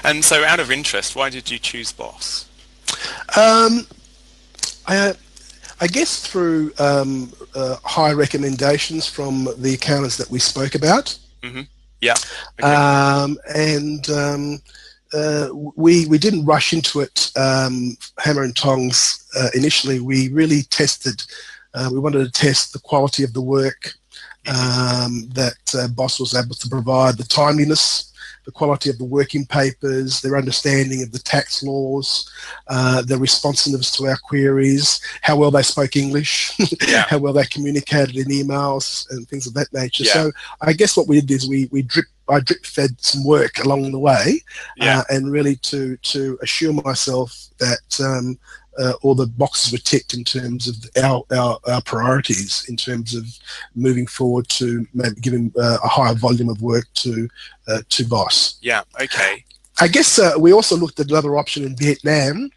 And so, out of interest, why did you choose Boss? I guess through high recommendations from the accountants that we spoke about. Mm-hmm. Yeah. Okay. We didn't rush into it hammer and tongs initially. We really tested. We wanted to test the quality of the work that Boss was able to provide, the timeliness, the quality of the working papers, their understanding of the tax laws, their responsiveness to our queries, how well they spoke English, how well they communicated in emails and things of that nature. Yeah. So I guess what we did is I drip fed some work along the way, and really to assure myself that all the boxes were ticked in terms of our priorities, in terms of moving forward to maybe giving a higher volume of work to Boss. Yeah. Okay. I guess we also looked at another option in Vietnam.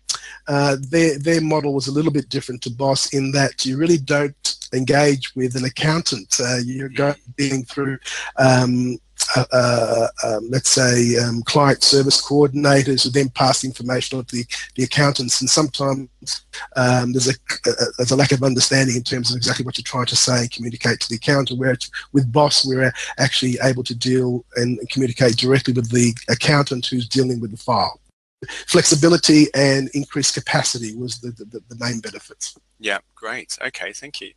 Their model was a little bit different to Boss in that you really don't engage with an accountant. You're dealing through let's say client service coordinators who then pass information on to the accountants, and sometimes there's a lack of understanding in terms of exactly what you're trying to say and communicate to the accountant, where with Boss we're actually able to deal and communicate directly with the accountant who's dealing with the file. Flexibility and increased capacity was the main benefits. Yeah, great. Okay, thank you.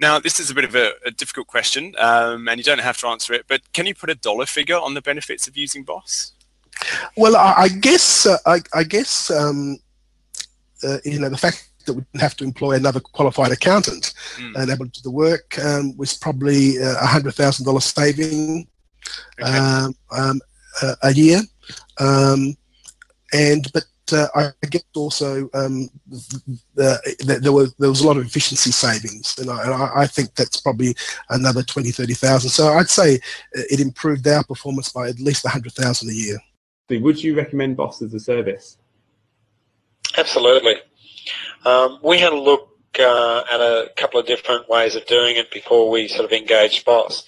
Now, this is a bit of a difficult question, and you don't have to answer it, but can you put a dollar figure on the benefits of using Boss? Well, I guess the fact that we didn't have to employ another qualified accountant and able to do the work was probably $100,000 saving a year. But I guess also there was a lot of efficiency savings, and I think that's probably another 20,000-30,000. So I'd say it improved our performance by at least 100,000 a year. Would you recommend Boss as a service? Absolutely. We had a look at a couple of different ways of doing it before we sort of engaged Boss.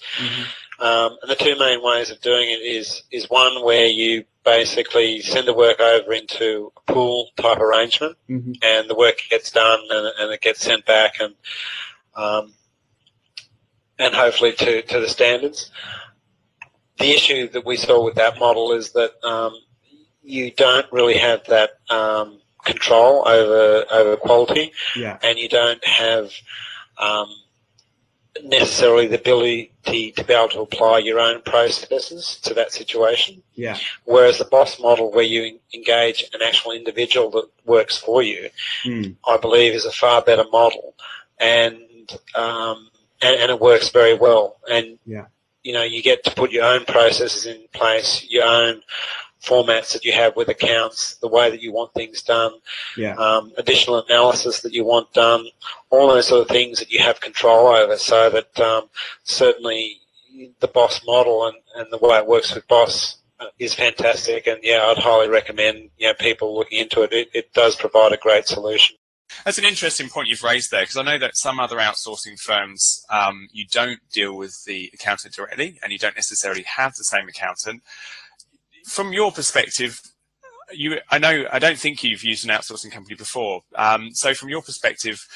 And the two main ways of doing it is one where you basically send the work over into a pool type arrangement, and the work gets done and it gets sent back and hopefully to the standards. The issue that we saw with that model is that you don't really have that control over quality, and you don't have necessarily the ability to be able to apply your own processes to that situation. Whereas the Boss model, where you engage an actual individual that works for you, I believe is a far better model, and it works very well. And you get to put your own processes in place, your own formats that you have with accounts, the way that you want things done, additional analysis that you want done, all those sort of things that you have control over, so that certainly the Boss model and the way it works with Boss is fantastic. And I'd highly recommend people looking into it. It does provide a great solution. That's an interesting point you've raised there, because I know that some other outsourcing firms, you don't deal with the accountant directly, and you don't necessarily have the same accountant. From your perspective, I don't think you've used an outsourcing company before. So from your perspective,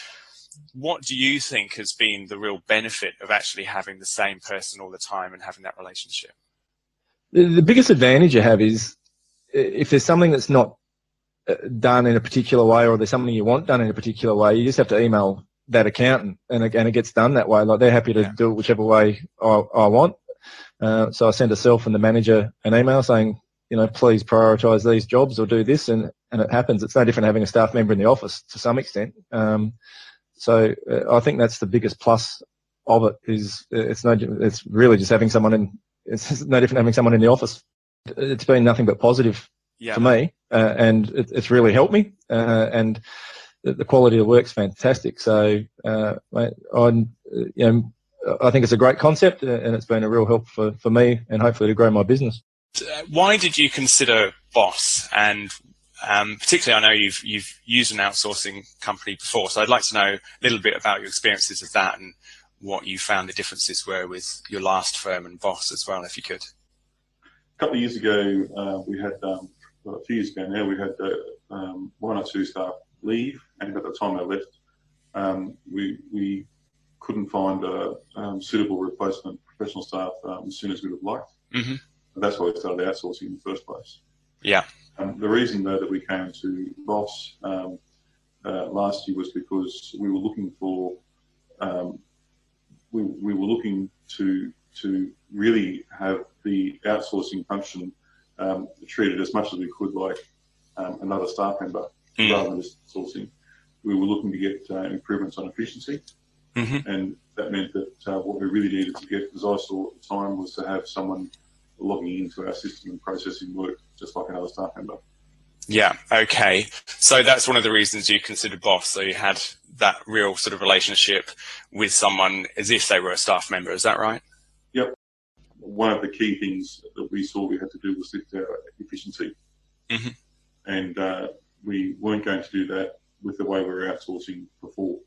what do you think has been the real benefit of actually having the same person all the time and having that relationship? The biggest advantage you have is if there's something that's not done in a particular way, or there's something you want done in a particular way, you just have to email that accountant, and it gets done that way. Like, they're happy to do it whichever way I want. So I send herself and the manager an email saying, please prioritise these jobs or do this, and it happens. It's no different having a staff member in the office to some extent. So I think that's the biggest plus of it. It's really just having someone in. It's no different having someone in the office. It's been nothing but positive for me, and it's really helped me. And the quality of the work's fantastic. So I think it's a great concept, and it's been a real help for me and hopefully to grow my business. Why did you consider Boss? And particularly, I know you've used an outsourcing company before, so I'd like to know a little bit about your experiences of that and what you found the differences were with your last firm and Boss as well, if you could. A couple of years ago, we had a few years ago now, we had one or two staff leave, and at the time they left, we couldn't find a suitable replacement professional staff as soon as we would have liked. Mm-hmm. And that's why we started outsourcing in the first place. Yeah. The reason though that we came to Boss last year was because we were looking for we were looking to really have the outsourcing function treated as much as we could like another staff member rather than just sourcing. We were looking to get improvements on efficiency, and that meant that what we really needed to get, as I saw at the time, was to have someone logging into our system and processing work just like another staff member. Yeah, okay. So that's one of the reasons you considered Boss. So you had that real sort of relationship with someone as if they were a staff member. Is that right? Yep. One of the key things that we saw we had to do was lift our efficiency. And we weren't going to do that with the way we were outsourcing before.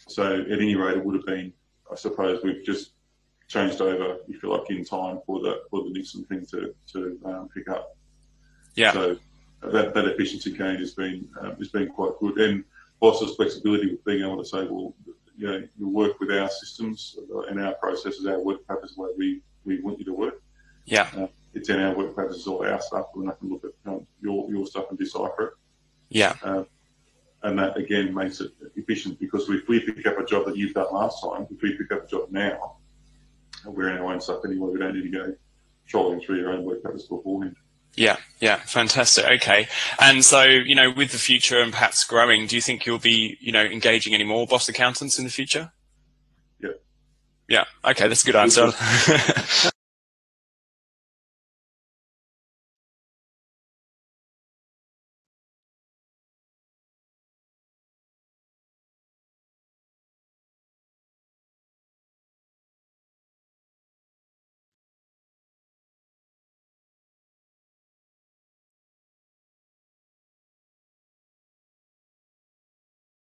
So at any rate, it would have been, I suppose, we've just changed over, if you like, in time for the Nixon thing to pick up. Yeah. So that efficiency gain has been quite good, and Boss's flexibility with being able to say, well, you know, you work with our systems and our processes, our work practices, the way we want you to work. Yeah. It's in our work practices, all our stuff. We're not going to look at your stuff and decipher it. Yeah. And that again makes it efficient, because if we pick up a job that you've done last time, if we pick up a job now, we're in our own stuff anyway. We don't need to go trolling through your own work practice beforehand. Yeah, yeah, fantastic. Okay. And so, you know, with the future and perhaps growing, do you think you'll be, you know, engaging any more Boss accountants in the future? Yeah. Yeah. Okay, that's a good answer.